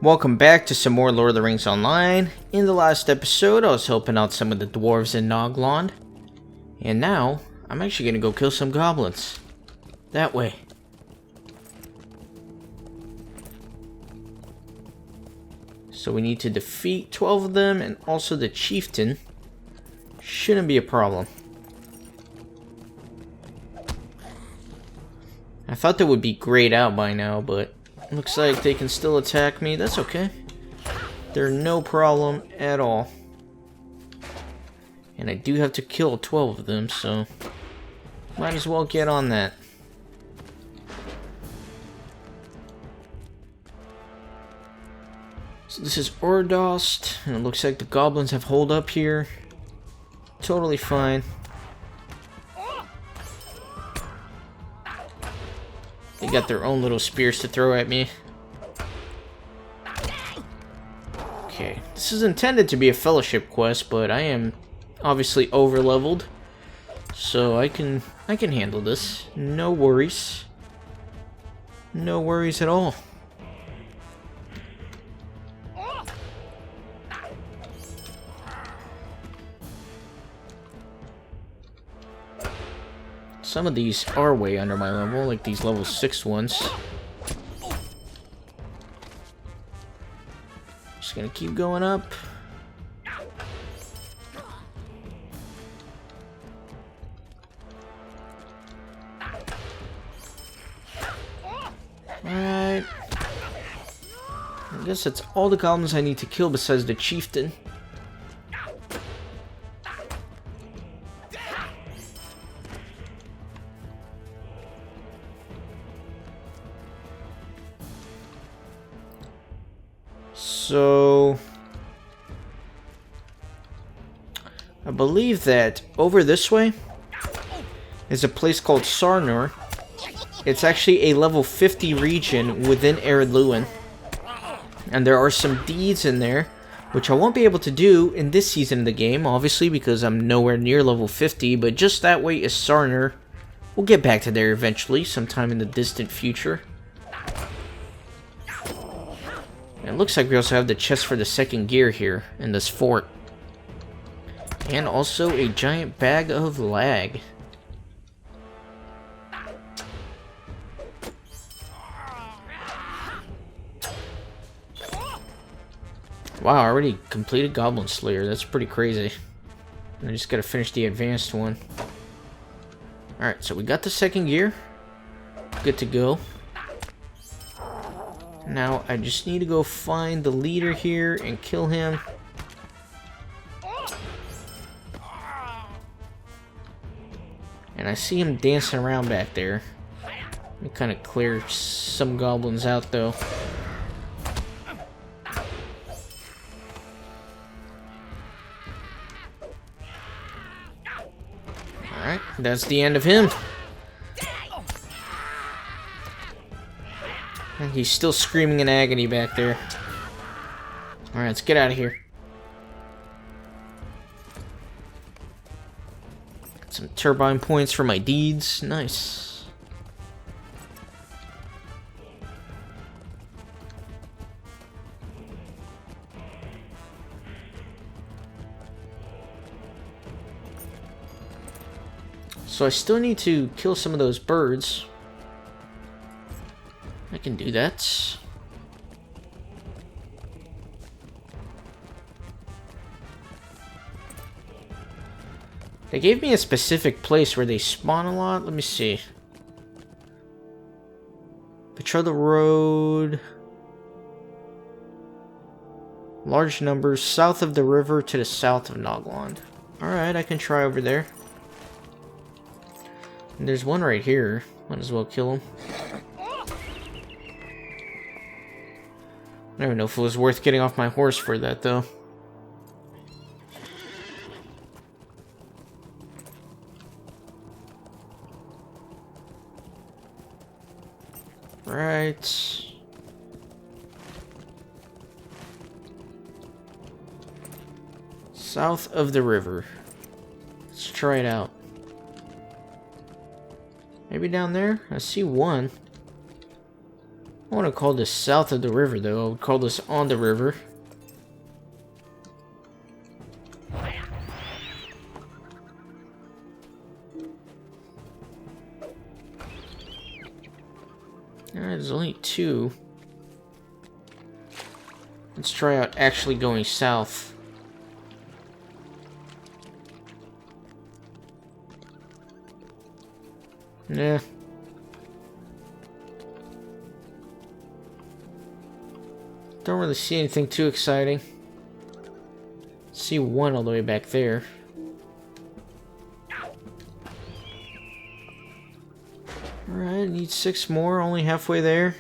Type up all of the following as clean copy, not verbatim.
Welcome back to some more Lord of the Rings Online. In the last episode, I was helping out some of the dwarves in Nogland. And now, I'm actually going to go kill some goblins. That way. So we need to defeat 12 of them and also the chieftain. Shouldn't be a problem. I thought they would be grayed out by now, but looks like they can still attack me. That's okay. They're no problem at all. And I do have to kill 12 of them, so might as well get on that. So this is Ordost, and it looks like the goblins have holed up here. Totally fine. They got their own little spears to throw at me. Okay, this is intended to be a fellowship quest, but I am obviously over leveled, so I can handle this. No worries. No worries at all. Some of these are way under my level, like these level 6 ones. Just gonna keep going up. Alright. I guess that's all the goblins I need to kill besides the chieftain. So, I believe that over this way is a place called Sarnor. It's actually a level 50 region within Ered Luin. And there are some deeds in there, which I won't be able to do in this season of the game, obviously, because I'm nowhere near level 50, but just that way is Sarnor. We'll get back to there eventually, sometime in the distant future. It looks like we also have the chest for the second gear here in this fort. And also a giant bag of lag. Wow, I already completed Goblin Slayer. That's pretty crazy. I just gotta finish the advanced one. Alright, so we got the second gear. Good to go. Now, I just need to go find the leader here and kill him. And I see him dancing around back there. Let me kind of clear some goblins out, though. Alright, that's the end of him. And he's still screaming in agony back there. Alright, let's get out of here. Got some turbine points for my deeds. Nice. So I still need to kill some of those birds. I can do that. They gave me a specific place where they spawn a lot. Let me see. Patrol the road. Large numbers south of the river to the south of Nogland. Alright, I can try over there. And there's one right here. Might as well kill him. I don't know if it was worth getting off my horse for that, though. Right. South of the river. Let's try it out. Maybe down there? I see one. I want to call this south of the river, though. I would call this on the river. Alright, there's only 2. Let's try out actually going south. Nah. Don't really see anything too exciting. See one all the way back there. Alright, need 6 more, only halfway there.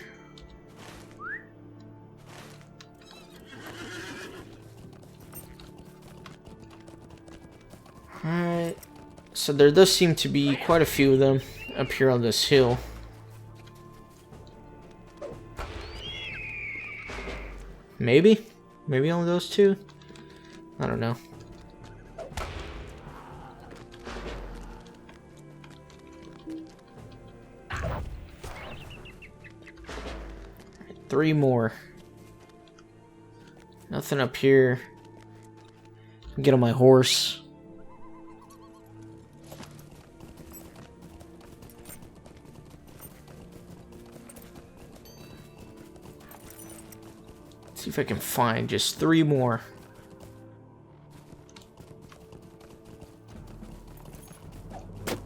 Alright, so there does seem to be quite a few of them up here on this hill. Maybe? Maybe only those 2? I don't know. Three more. Nothing up here. Get on my horse. See if I can find just 3 more.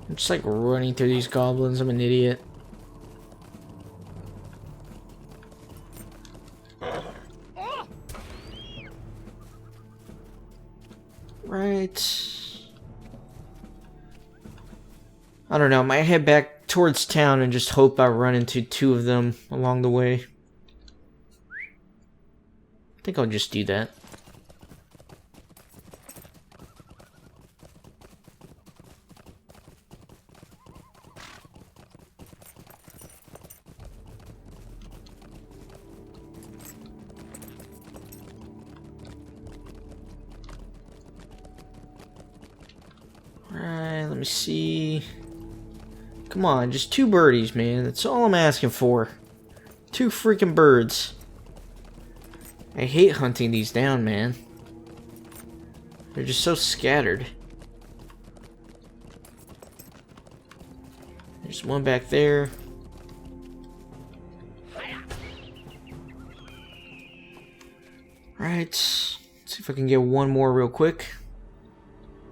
I'm just like running through these goblins. I'm an idiot. Right. I don't know. I might head back towards town and just hope I run into 2 of them along the way. I think I'll just do that. Alright, let me see. Come on, just 2 birdies, man. That's all I'm asking for. 2 freaking birds. I hate hunting these down, man. They're just so scattered. There's one back there. Right. Let's see if I can get one more real quick.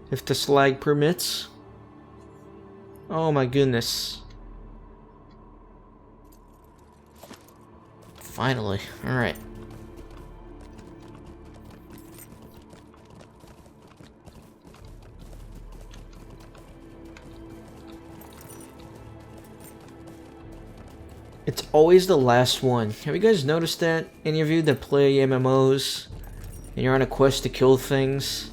If the slag permits. Oh my goodness. Finally. Alright. It's always the last one. Have you guys noticed that? Any of you that play MMOs and you're on a quest to kill things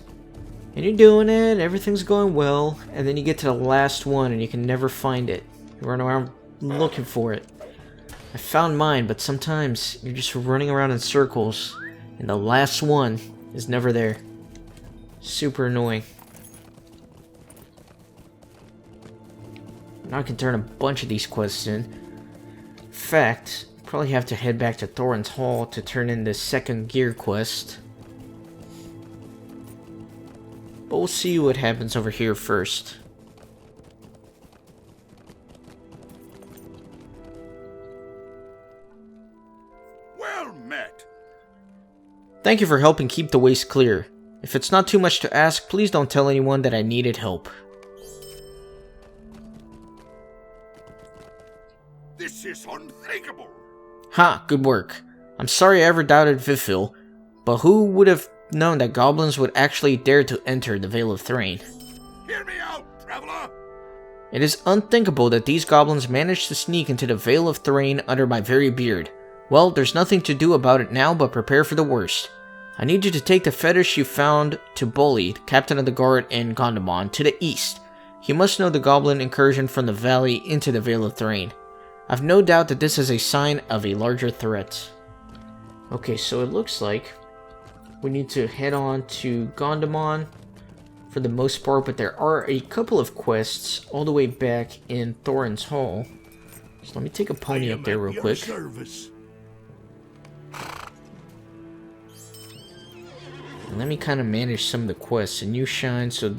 and you're doing it, everything's going well, and then you get to the last one and you can never find it. You run around looking for it. I found mine, but sometimes you're just running around in circles and the last one is never there. Super annoying. Now I can turn a bunch of these quests in. In fact, probably have to head back to Thorin's Hall to turn in the second gear quest. But we'll see what happens over here first. Well met. Thank you for helping keep the waste clear. If it's not too much to ask, please don't tell anyone that I needed help. This is unthinkable. Ha, good work. I'm sorry I ever doubted Vifil, but who would have known that goblins would actually dare to enter the Vale of Thrain? Hear me out, traveler. It is unthinkable that these goblins managed to sneak into the Vale of Thrain under my very beard. Well, there's nothing to do about it now but prepare for the worst. I need you to take the fetish you found to Bolli, captain of the guard in Gondamon, to the east. You must know the goblin incursion from the valley into the Vale of Thrain. I've no doubt that this is a sign of a larger threat. Okay, so it looks like we need to head on to Gondamon for the most part, but there are a couple of quests all the way back in Thorin's Hall. So let me take a pony up there real quick. Service. let me kind of manage some of the quests. A new shine, so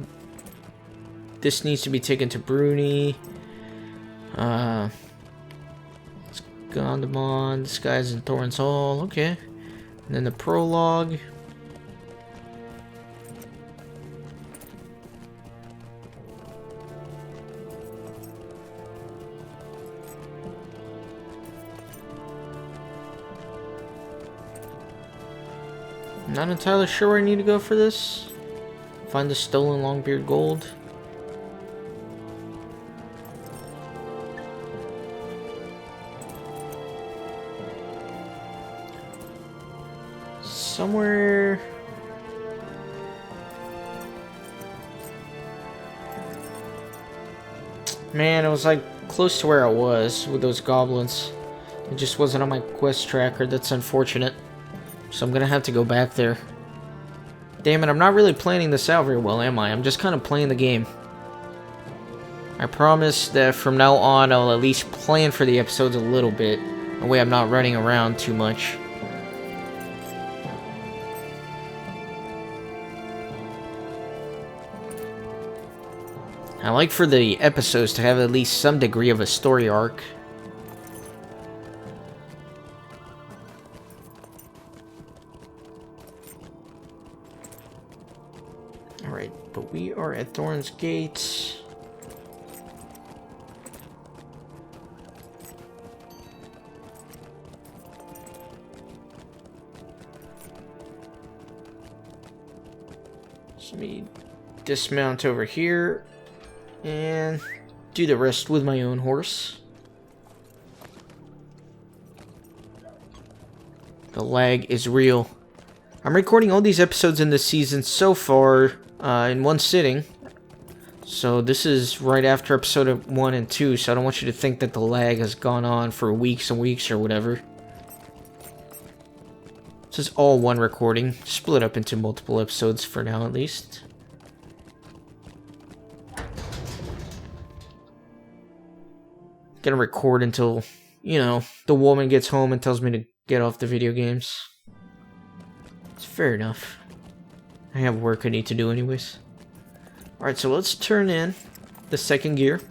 this needs to be taken to Bruni. It's Gondamon, this guy's in Thorin's Hall, okay. And then the prologue. Not entirely sure where I need to go for this. Find the stolen Longbeard gold. Somewhere... Man, it was like close to where I was with those goblins. It just wasn't on my quest tracker. That's unfortunate. So I'm gonna have to go back there. Damn it, I'm not really planning this out very well, am I? I'm just kind of playing the game. I promise that from now on, I'll at least plan for the episodes a little bit. That way I'm not running around too much. I like for the episodes to have at least some degree of a story arc. Alright, but we are at Thorin's Gate. So let me dismount over here and do the rest with my own horse. The lag is real. I'm recording all these episodes in this season so far in one sitting. So this is right after episode 1 and 2, so I don't want you to think that the lag has gone on for weeks and weeks or whatever. This is all one recording, split up into multiple episodes for now at least. Gonna record until, you know, the woman gets home and tells me to get off the video games. It's fair enough. I have work I need to do anyways. Alright, so let's turn in the second gear.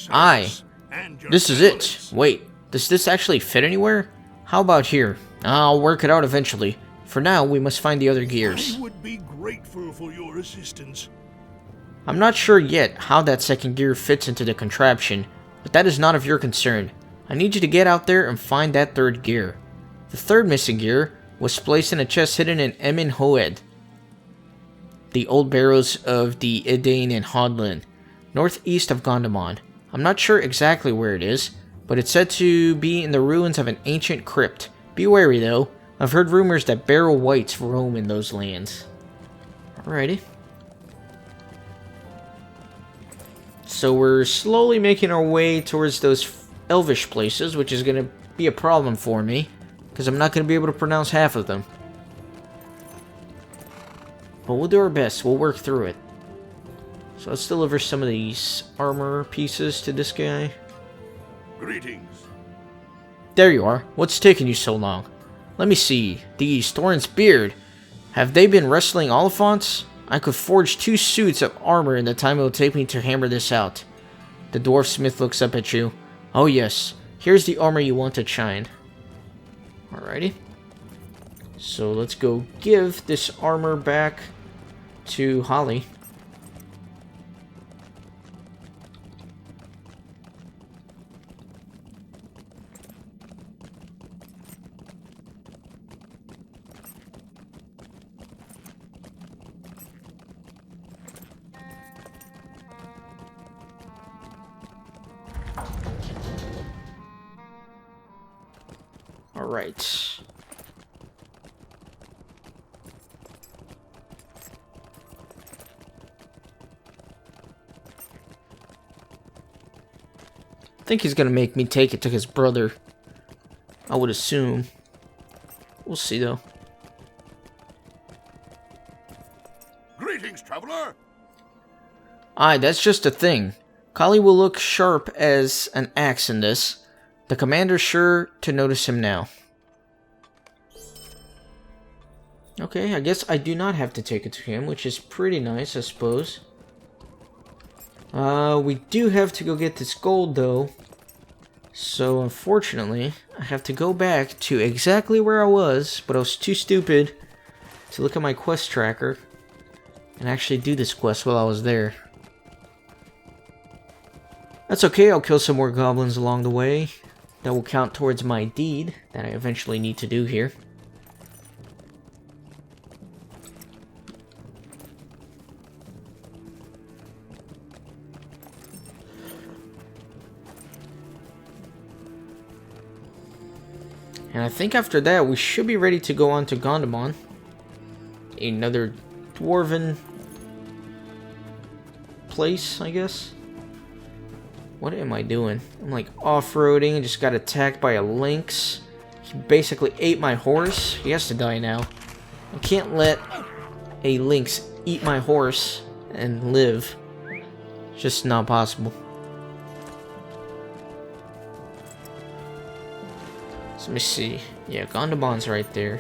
Aye, this is it. Wait, does this actually fit anywhere? How about here? I'll work it out eventually. For now, we must find the other gears. I would be grateful for your assistance. I'm not sure yet how that second gear fits into the contraption, but that is not of your concern. I need you to get out there and find that third gear. The third missing gear was placed in a chest hidden in Emin Hoed, the old barrows of the Edain and Hodlin, northeast of Gondamon. I'm not sure exactly where it is, but it's said to be in the ruins of an ancient crypt. Be wary though, I've heard rumors that barrow wights roam in those lands. Alrighty. So we're slowly making our way towards those elvish places, which is going to be a problem for me, because I'm not going to be able to pronounce half of them. But we'll do our best, we'll work through it. So let's deliver some of these armor pieces to this guy. Greetings. There you are. What's taking you so long? Let me see. These Thorin's beard. Have they been wrestling Oliphants? I could forge 2 suits of armor in the time it will take me to hammer this out. The dwarf smith looks up at you. Oh yes, here's the armor you want to shine. Alrighty. So let's go give this armor back to Holly. Alright. I think he's gonna make me take it to his brother. I would assume. We'll see though. Greetings, traveler. Aye, that's just a thing. Kali will look sharp as an axe in this. The commander's sure to notice him now. Okay, I guess I do not have to take it to him, which is pretty nice, I suppose. We do have to go get this gold, though. So, unfortunately, I have to go back to exactly where I was, but I was too stupid to look at my quest tracker and actually do this quest while I was there. That's okay, I'll kill some more goblins along the way. That will count towards my deed that I eventually need to do here. And I think after that, we should be ready to go on to Gondamon. Another dwarven place, I guess. What am I doing? I'm like off-roading and just got attacked by a lynx. He basically ate my horse. He has to die now. I can't let a lynx eat my horse and live. It's just not possible. So let me see. Yeah, Gondamon's right there.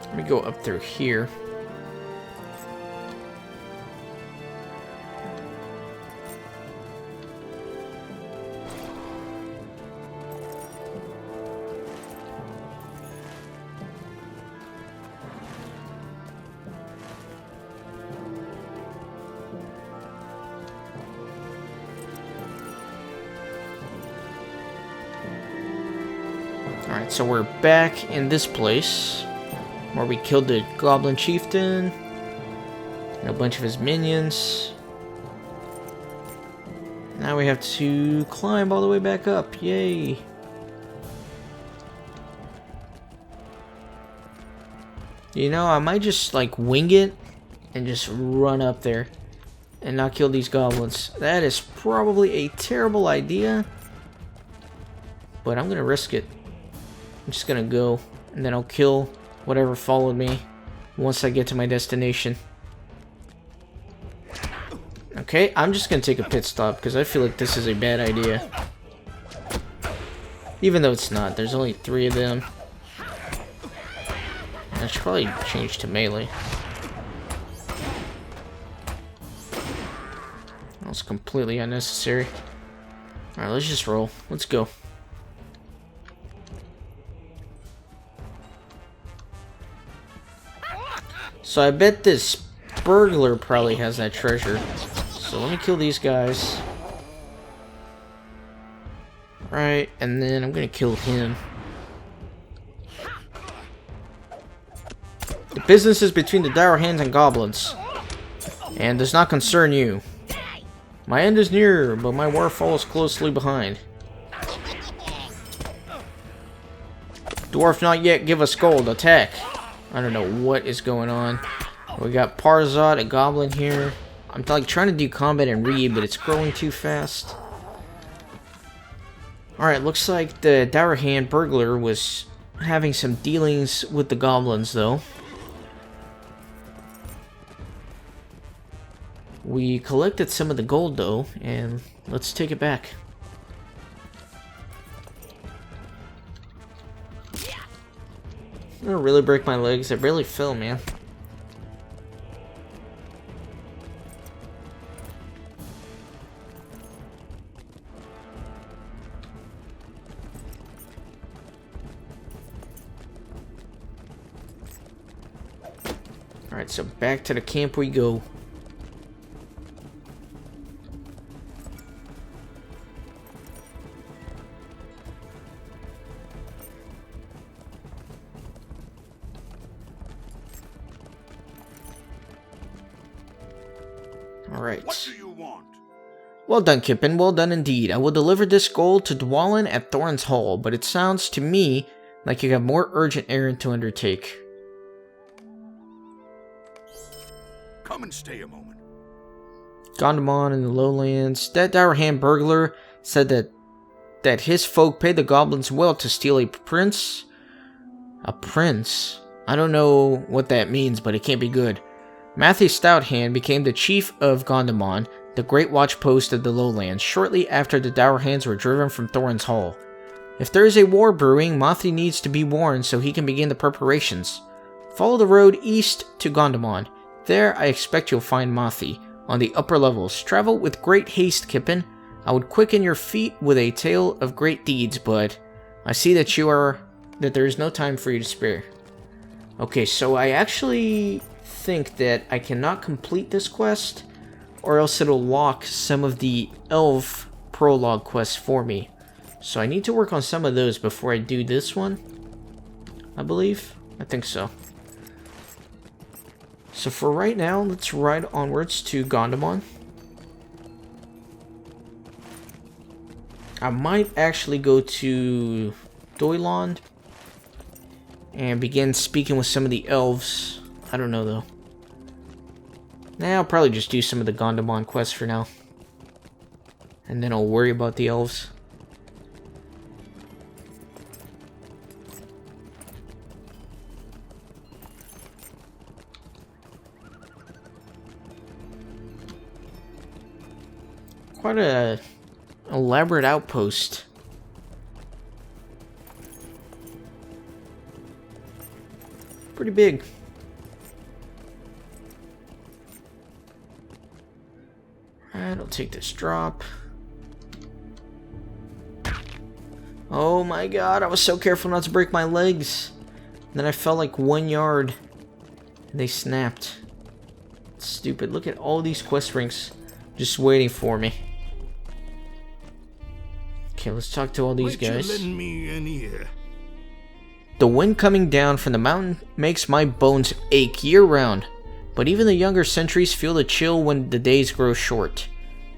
Let me go up through here. Alright, so we're back in this place where we killed the Goblin Chieftain and a bunch of his minions. Now we have to climb all the way back up. Yay! You know, I might just like wing it and just run up there and not kill these goblins. That is probably a terrible idea, but I'm gonna risk it. I'm just gonna go, and then I'll kill whatever followed me once I get to my destination. Okay, I'm just gonna take a pit stop, because I feel like this is a bad idea. Even though it's not, there's only 3 of them. I should probably change to melee. That was completely unnecessary. Alright, let's just roll. Let's go. So I bet this burglar probably has that treasure. So let me kill these guys. Right, and then I'm gonna kill him. The business is between the Direhands and goblins, and does not concern you. My end is near, but my war follows closely behind. Dwarf not yet, give us gold, attack. I don't know what is going on. We got Parzot, a goblin here. I'm like trying to do combat and read, but it's growing too fast. Alright, looks like the Direhand burglar was having some dealings with the goblins, though. We collected some of the gold, though, and let's take it back. I'm gonna really break my legs. I barely fell, man. Alright, so back to the camp we go. Alright. What do you want? Well done, Kippen. Well done indeed. I will deliver this gold to Dwalin at Thorin's Hall, but it sounds to me like you have more urgent errand to undertake. Come and stay a moment. Gondamon in the lowlands. That Direhand burglar said that his folk paid the goblins well to steal a prince. A prince? I don't know what that means, but it can't be good. Matthew Stouthand became the chief of Gondamon, the great watch post of the lowlands, shortly after the Direhands were driven from Thorin's Hall. If there is a war brewing, Matthew needs to be warned so he can begin the preparations. Follow the road east to Gondamon. There I expect you'll find Matthew. On the upper levels, travel with great haste, Kippen. I would quicken your feet with a tale of great deeds, but I see that there is no time for you to spare. Okay, so I actually think that I cannot complete this quest, or else it'll lock some of the elf prologue quests for me. So I need to work on some of those before I do this one, I believe. I think so. So for right now, let's ride onwards to Gondamon. I might actually go to Doyland and begin speaking with some of the elves. I don't know though. Nah, I'll probably just do some of the Gondamon quests for now. And then I'll worry about the elves. Quite a elaborate outpost. Pretty big. Alright, I'll take this drop. Oh my god, I was so careful not to break my legs. And then I fell like 1 yard. And they snapped. Stupid. Look at all these quest ranks just waiting for me. Okay, let's talk to all these guys. You lend me an ear? The wind coming down from the mountain makes my bones ache year-round, but even the younger sentries feel the chill when the days grow short.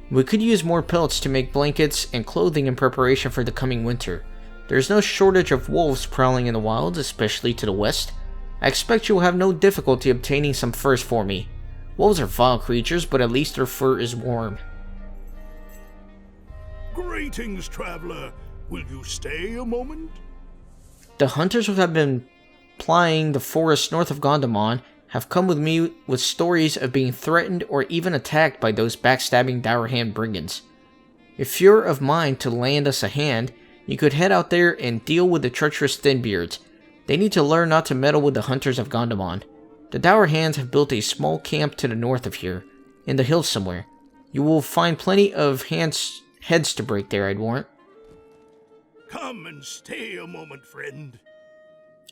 We could use more pelts to make blankets and clothing in preparation for the coming winter. There's no shortage of wolves prowling in the wilds, especially to the west. I expect you will have no difficulty obtaining some furs for me. Wolves are vile creatures, but at least their fur is warm. Greetings, traveler. Will you stay a moment? The hunters who have been plying the forest north of Gondamon have come with me with stories of being threatened or even attacked by those backstabbing Direhand brigands. If you're of mind to lend us a hand, you could head out there and deal with the treacherous Thinbeards. They need to learn not to meddle with the hunters of Gondamon. The Direhands have built a small camp to the north of here, in the hills somewhere. You will find plenty of heads to break there, I'd warrant. Come and stay a moment, friend.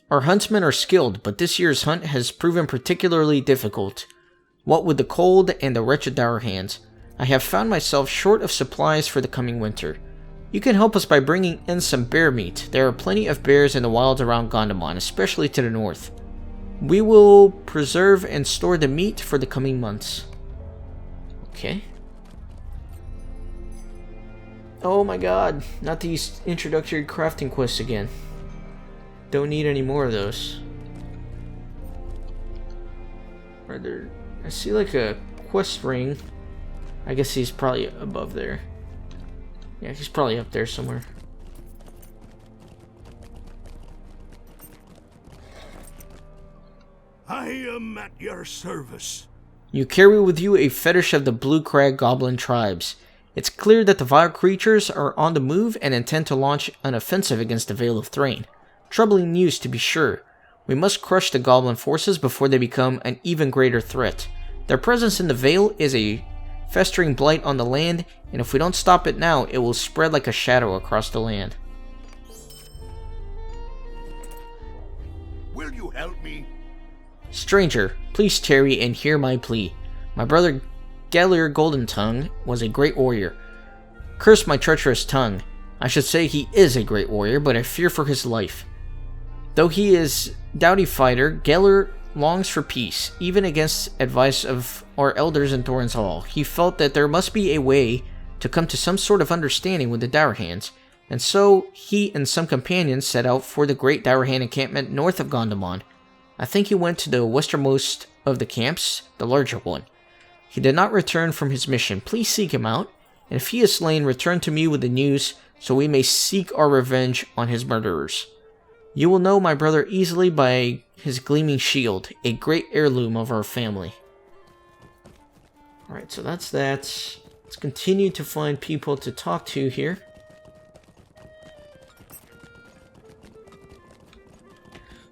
Our huntsmen are skilled, but this year's hunt has proven particularly difficult. What with the cold and the wretched Direhands, I have found myself short of supplies for the coming winter. You can help us by bringing in some bear meat. There are plenty of bears in the wilds around Gondamon, especially to the north. We will preserve and store the meat for the coming months. Okay. Oh my god, not these introductory crafting quests again. Don't need any more of those. Are there... I see like a quest ring. I guess he's probably above there. Yeah, he's probably up there somewhere. I am at your service. You carry with you a fetish of the Blue Crag Goblin tribes. It's clear that the vile creatures are on the move and intend to launch an offensive against the Vale of Thrain. Troubling news, to be sure. We must crush the Goblin forces before they become an even greater threat. Their presence in the Vale is a festering blight on the land, and if we don't stop it now, it will spread like a shadow across the land. Will you help me? Stranger, please tarry and hear my plea. My brother J.R.R. Goldentongue was a great warrior. Curse my treacherous tongue. I should say he is a great warrior, but I fear for his life. Though he is doughty fighter, J.R.R. longs for peace, even against advice of our elders in Thorin's Hall. He felt that there must be a way to come to some sort of understanding with the Direhands, and so he and some companions set out for the great Direhand encampment north of Gondamon. I think he went to the westernmost of the camps, the larger one. He did not return from his mission. Please seek him out, and if he is slain, return to me with the news, so we may seek our revenge on his murderers. You will know my brother easily by his gleaming shield, a great heirloom of our family. Alright, so that's that. Let's continue to find people to talk to here.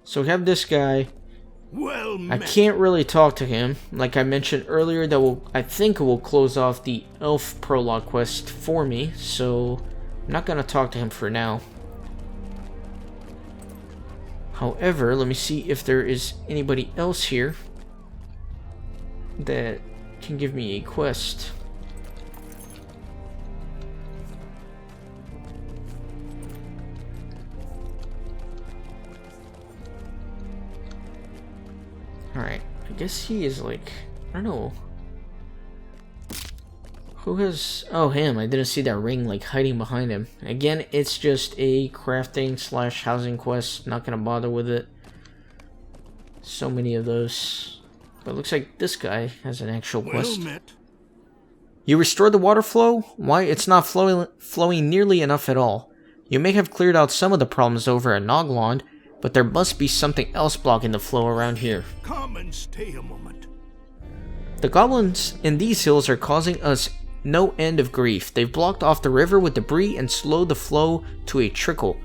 So we have this guy. Well I met. can't really talk to him. Like I mentioned earlier, that I think it will close off the elf prologue quest for me, so I'm not gonna talk to him for now. However, let me see if there is anybody else here that can give me a quest. Alright, I guess he is like, I don't know. Who has, oh him, I didn't see that ring like hiding behind him. Again, it's just a crafting / housing quest, not gonna bother with it. So many of those. But it looks like this guy has an actual quest. Well met. You restored the water flow? Why, it's not flowing nearly enough at all. You may have cleared out some of the problems over at Noglond, but there must be something else blocking the flow around here. Come and stay a moment. The goblins in these hills are causing us no end of grief. They've blocked off the river with debris and slowed the flow to a trickle,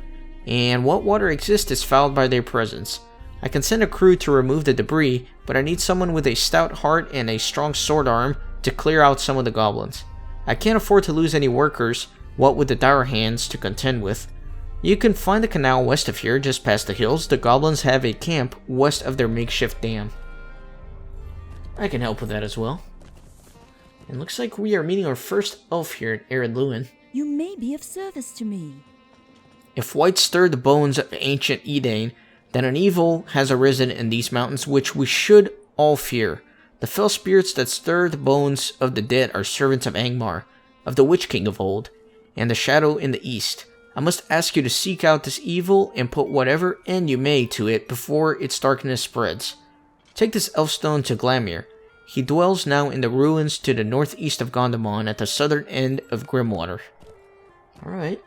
and what water exists is fouled by their presence. I can send a crew to remove the debris, but I need someone with a stout heart and a strong sword arm to clear out some of the goblins. I can't afford to lose any workers, what with the Direhands to contend with. You can find the canal west of here, just past the hills. The goblins have a camp west of their makeshift dam. I can help with that as well. And looks like we are meeting our first elf here at Ered Luin. You may be of service to me. If white stirred the bones of ancient Edain, then an evil has arisen in these mountains which we should all fear. The fell spirits that stir the bones of the dead are servants of Angmar, of the Witch King of old, and the Shadow in the east. I must ask you to seek out this evil and put whatever end you may to it before its darkness spreads. Take this elf stone to Glamir. He dwells now in the ruins to the northeast of Gondamon at the southern end of Grimwater. Alright.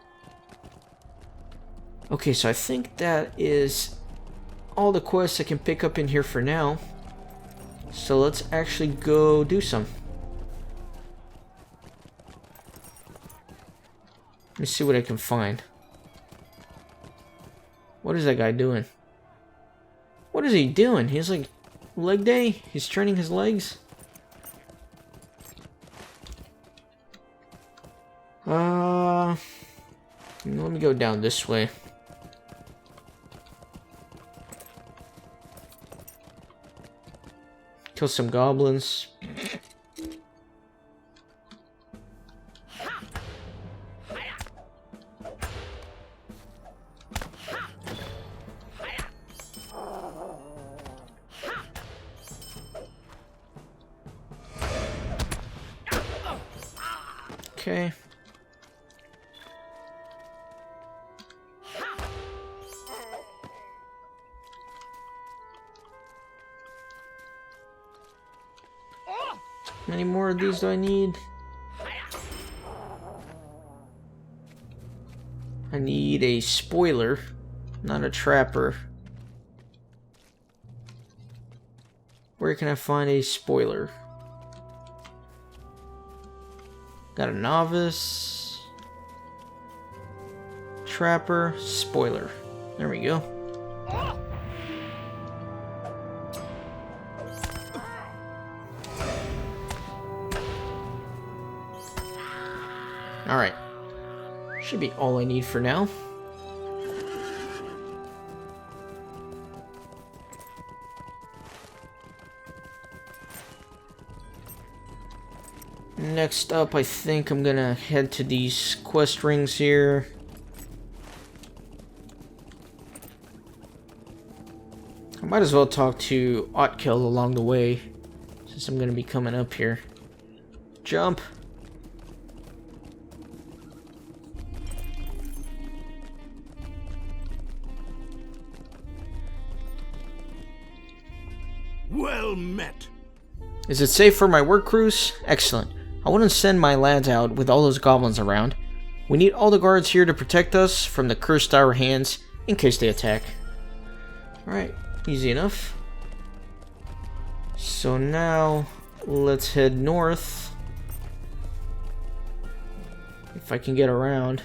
Okay, so I think that is all the quests I can pick up in here for now. So let's actually go do some. Let me see what I can find. What is that guy doing? What is he doing? He's like leg day? He's training his legs? Let me go down this way. Kill some goblins. Okay. How many more of these do I need? I need a spoiler, not a trapper. Where can I find a spoiler? Got a novice, trapper, spoiler. There we go. Alright. Should be all I need for now. Next up, I think I'm gonna head to these quest rings here. I might as well talk to Otkill along the way, since I'm gonna be coming up here. Jump! Well met. Is it safe for my work crews? Excellent. I wouldn't send my lads out with all those goblins around. We need all the guards here to protect us from the cursed Direhands in case they attack. Alright, easy enough. So now, let's head north. If I can get around.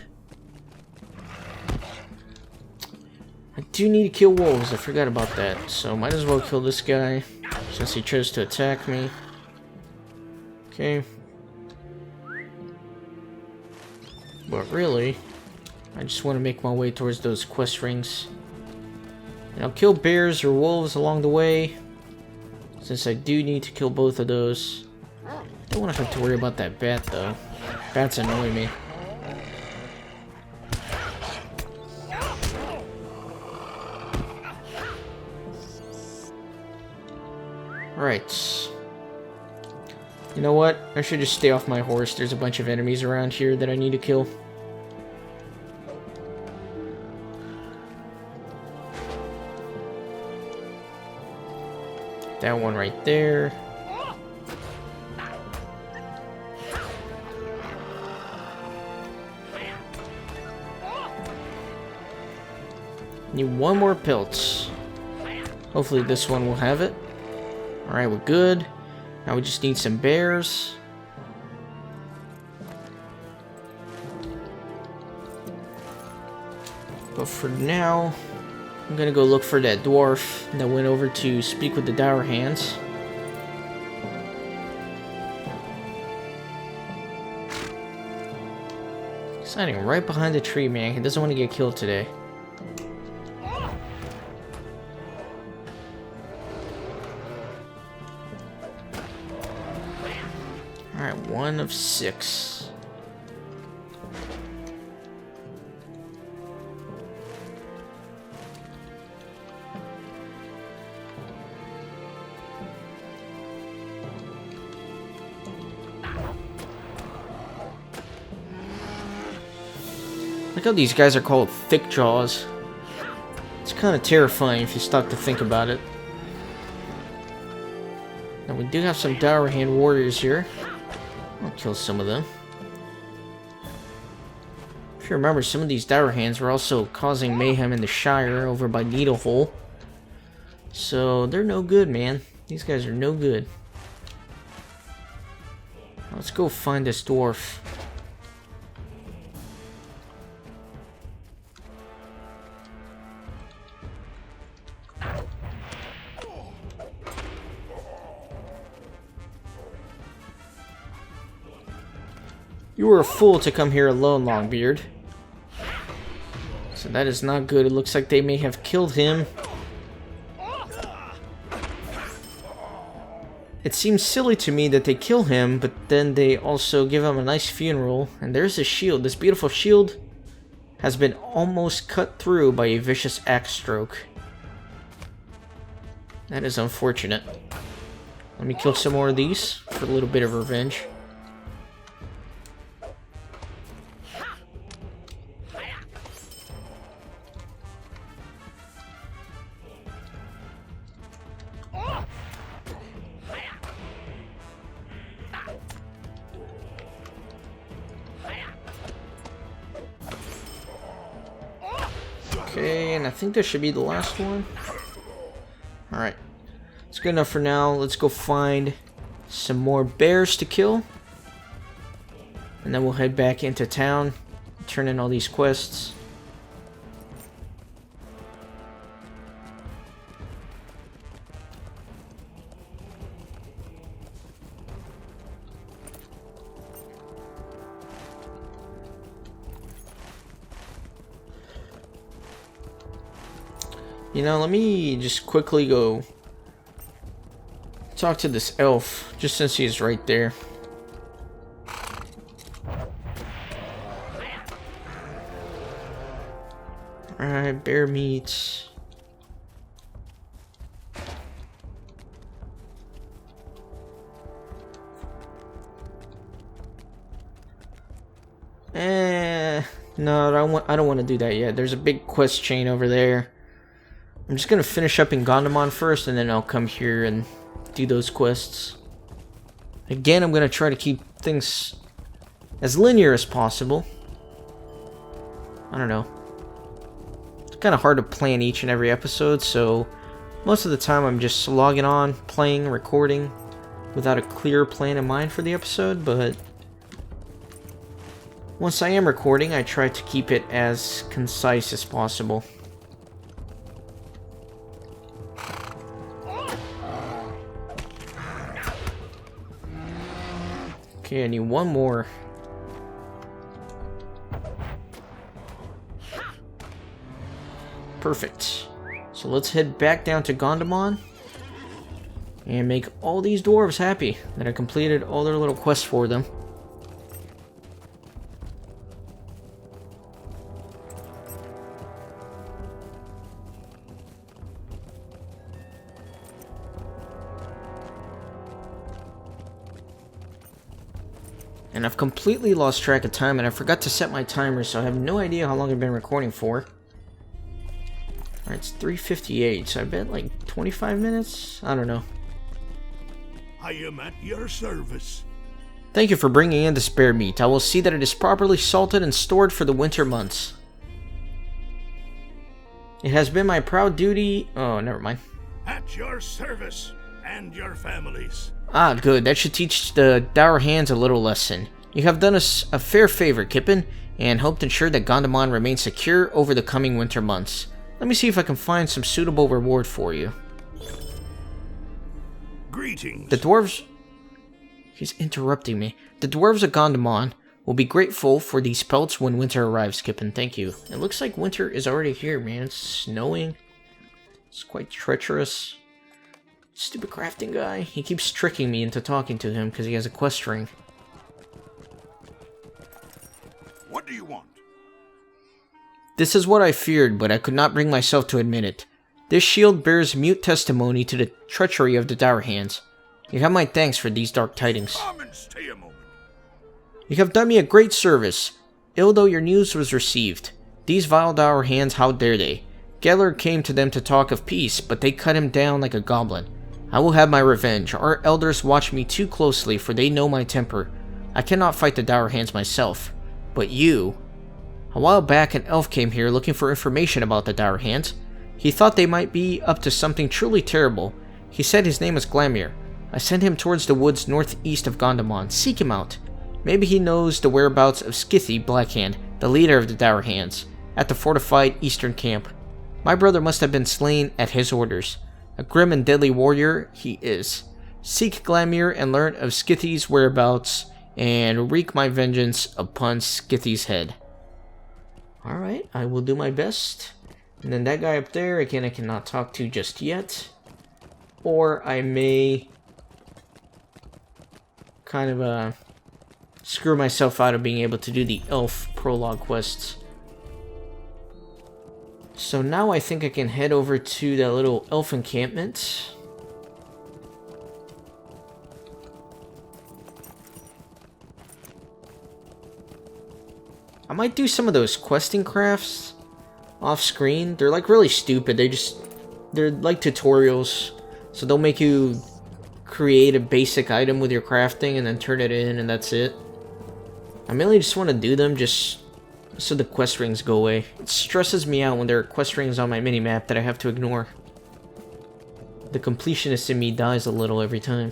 I do need to kill wolves, I forgot about that. So might as well kill this guy, since he chose to attack me. Okay. But really, I just want to make my way towards those quest rings. And I'll kill bears or wolves along the way, since I do need to kill both of those. I don't want to have to worry about that bat though. Bats annoy me. Right. You know what? I should just stay off my horse. There's a bunch of enemies around here that I need to kill. That one right there. Need one more pelt. Hopefully this one will have it. Alright, we're good. Now we just need some bears. But for now, I'm gonna go look for that dwarf that went over to speak with the Direhands. He's hiding right behind the tree, man. He doesn't want to get killed today. Alright, 1 of 6. Look how these guys are called thick jaws. It's kind of terrifying if you stop to think about it. Now we do have some Direhand warriors here. I'll kill some of them. If you remember, some of these Direhands were also causing mayhem in the Shire over by Needlehole. So they're no good, man. These guys are no good. Let's go find this dwarf. You were a fool to come here alone, Longbeard. So that is not good. It looks like they may have killed him. It seems silly to me that they kill him, but then they also give him a nice funeral. And there's his shield. This beautiful shield has been almost cut through by a vicious axe stroke. That is unfortunate. Let me kill some more of these for a little bit of revenge. Okay, and I think this should be the last one. Alright. It's good enough for now. Let's go find some more bears to kill. And then we'll head back into town. Turn in all these quests. You know, let me just quickly go talk to this elf, just since he's right there. Alright, bear meat. No, I don't want to do that yet. There's a big quest chain over there. I'm just gonna finish up in Gondamon first, and then I'll come here and do those quests. Again, I'm gonna try to keep things as linear as possible. I don't know. It's kind of hard to plan each and every episode, so most of the time I'm just logging on, playing, recording, without a clear plan in mind for the episode, but once I am recording, I try to keep it as concise as possible. Okay, I need one more. Perfect. So let's head back down to Gondamon and make all these dwarves happy that I completed all their little quests for them. And I've completely lost track of time, and I forgot to set my timer, so I have no idea how long I've been recording for. Alright, it's 3:58, so I bet like 25 minutes? I don't know. I am at your service. Thank you for bringing in the spare meat. I will see that it is properly salted and stored for the winter months. It has been my proud duty... Oh, never mind. At your service and your families. Ah, good. That should teach the Direhands a little lesson. You have done us a fair favor, Kippen, and helped ensure that Gondamon remains secure over the coming winter months. Let me see if I can find some suitable reward for you. Greetings. The dwarves... He's interrupting me. The dwarves of Gondamon will be grateful for these pelts when winter arrives, Kippen. Thank you. It looks like winter is already here, man. It's snowing. It's quite treacherous. Stupid crafting guy. He keeps tricking me into talking to him because he has a quest ring. What do you want? This is what I feared, but I could not bring myself to admit it. This shield bears mute testimony to the treachery of the Direhands. You have my thanks for these dark tidings. Come and stay a moment. You have done me a great service, ill though your news was received. These vile Direhands, how dare they? J.R.R came to them to talk of peace, but they cut him down like a goblin. I will have my revenge. Our elders watch me too closely, for they know my temper. I cannot fight the Direhands myself. But you... A while back, an elf came here looking for information about the Direhands. He thought they might be up to something truly terrible. He said his name was Glamir. I sent him towards the woods northeast of Gondamon. Seek him out. Maybe he knows the whereabouts of Skithy Blackhand, the leader of the Direhands, at the fortified eastern camp. My brother must have been slain at his orders. A grim and deadly warrior he is. Seek Glamir and learn of Skithy's whereabouts, and wreak my vengeance upon Skithy's head. Alright, I will do my best. And then that guy up there, again, I cannot talk to just yet. Or I may kind of screw myself out of being able to do the elf prologue quests. So now I think I can head over to that little elf encampment. I might do some of those questing crafts off screen. They're like really stupid. They're like tutorials. So they'll make you create a basic item with your crafting and then turn it in, and that's it. I mainly just want to do them just so the quest rings go away. It stresses me out when there are quest rings on my minimap that I have to ignore. The completionist in me dies a little every time.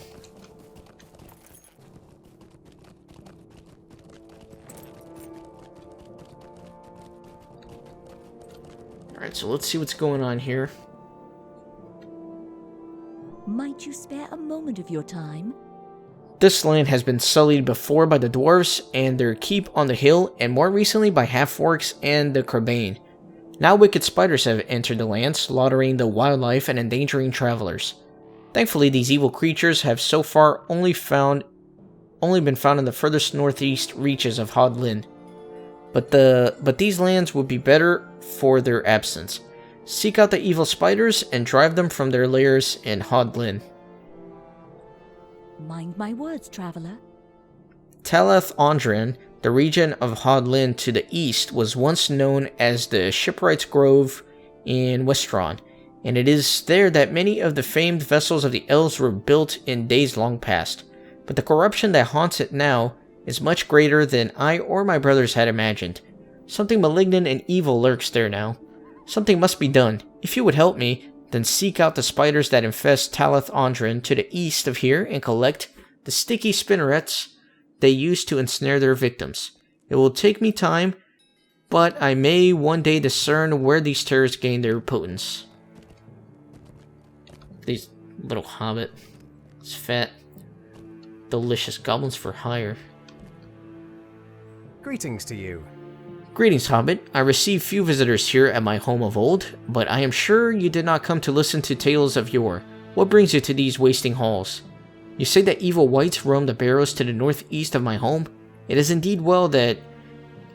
Alright, so let's see what's going on here. Might you spare a moment of your time? This land has been sullied before by the dwarves and their keep on the hill, and more recently by half-orcs and the Crabane. Now wicked spiders have entered the land, slaughtering the wildlife and endangering travelers. Thankfully, these evil creatures have so far only been found in the furthest northeast reaches of Hodlin. But these lands would be better for their absence. Seek out the evil spiders and drive them from their lairs in Hodlin. Mind my words, traveler. Talath Ondran, the region of Hodlin to the east, was once known as the Shipwright's Grove in Westron, and it is there that many of the famed vessels of the elves were built in days long past. But the corruption that haunts it now is much greater than I or my brothers had imagined. Something malignant and evil lurks there now. Something must be done. If you would help me, Then seek out the spiders that infest Talath Andren to the east of here and collect the sticky spinnerets they use to ensnare their victims. It will take me time, but I may one day discern where these terrors gain their potence. These little hobbit. It's fat. Delicious goblins for hire. Greetings to you. Greetings, Hobbit. I receive few visitors here at my home of old, but I am sure you did not come to listen to tales of yore. What brings you to these wasting halls? You say that evil wights roam the barrows to the northeast of my home? It is indeed well that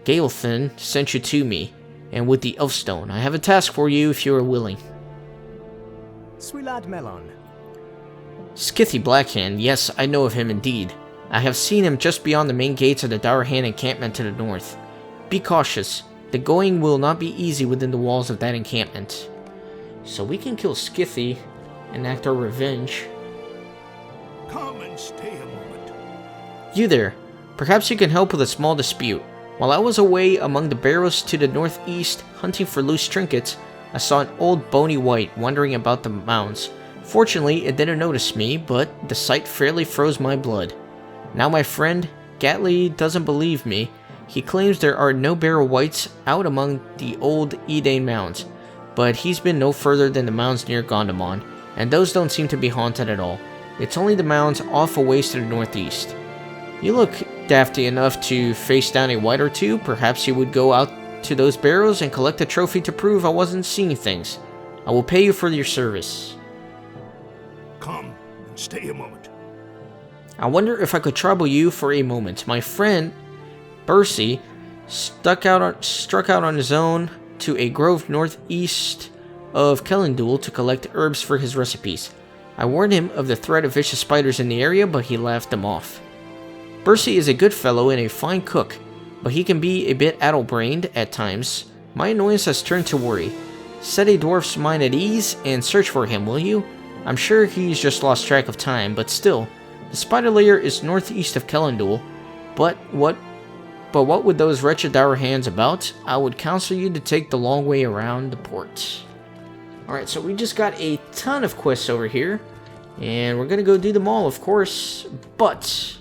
Gaelthin sent you to me, and with the Elfstone. I have a task for you if you are willing. Swilad Melon. Skithy Blackhand, yes, I know of him indeed. I have seen him just beyond the main gates of the Direhands encampment to the north. Be cautious. The going will not be easy within the walls of that encampment. So we can kill Skithy and enact our revenge. Come and stay a moment. You there. Perhaps you can help with a small dispute. While I was away among the barrows to the northeast hunting for loose trinkets, I saw an old bony wight wandering about the mounds. Fortunately, it didn't notice me, but the sight fairly froze my blood. Now my friend Gatly doesn't believe me. He claims there are no barrow wights out among the old Edain mounds, but he's been no further than the mounds near Gondamon, and those don't seem to be haunted at all. It's only the mounds off a ways to the northeast. You look dafty enough to face down a wight or two. Perhaps you would go out to those barrows and collect a trophy to prove I wasn't seeing things. I will pay you for your service. Come and stay a moment. I wonder if I could trouble you for a moment. My friend Bercy struck out on his own to a grove northeast of Kellendul to collect herbs for his recipes. I warned him of the threat of vicious spiders in the area, but he laughed them off. Bercy is a good fellow and a fine cook, but he can be a bit addle-brained at times. My annoyance has turned to worry. Set a dwarf's mind at ease and search for him, will you? I'm sure he's just lost track of time, but still, the spider lair is northeast of Kellendul. But what with those wretched Direhands about, I would counsel you to take the long way around the port. Alright, so we just got a ton of quests over here, and we're gonna go do them all, of course, but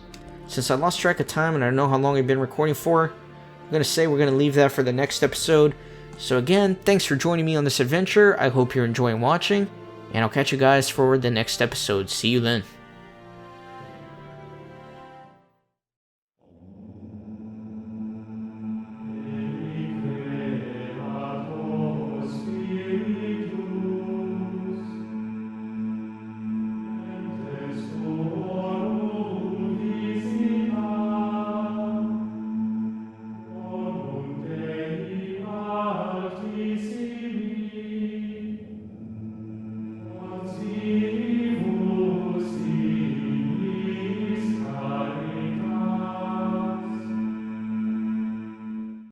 since I lost track of time and I don't know how long I've been recording for, I'm gonna say we're gonna leave that for the next episode. So again, thanks for joining me on this adventure. I hope you're enjoying watching, and I'll catch you guys for the next episode. See you then.